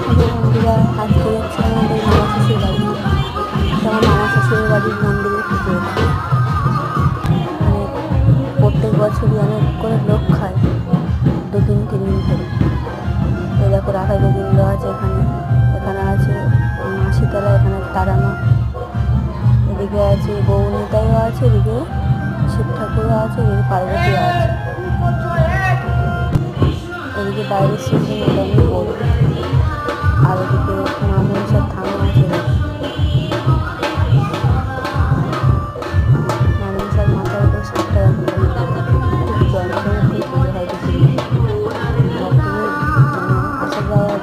আমাদের বন্ধুরা আজকে যাচ্ছে আমাদের মামা শ্বশুর বাড়ি। আমার মামা শ্বশুরের বাড়ির মন্দিরে পুজো এটা। মানে প্রত্যেক বছরই অনেক করে লোক খায়, 2-3 দিন ধরে। এই দেখো রাখা গোবিন্দ আছে এখানে, এখানে আছে মাসিতলা, এখানে তারামা, এদিকে আছে গৌরীতাইও আছে, এদিকে শিব ঠাকুরও আছে, এদিকে পার্বতীও আছে। এদিকে বাইরের সিজন মোটামুটি বড়, আর ওদিকে মা মনসার থানা আছে। মা মনসার মাথার উপর 7টা খুব জমজমট করে পুজো হয়। ভক্তদের আসা যাওয়া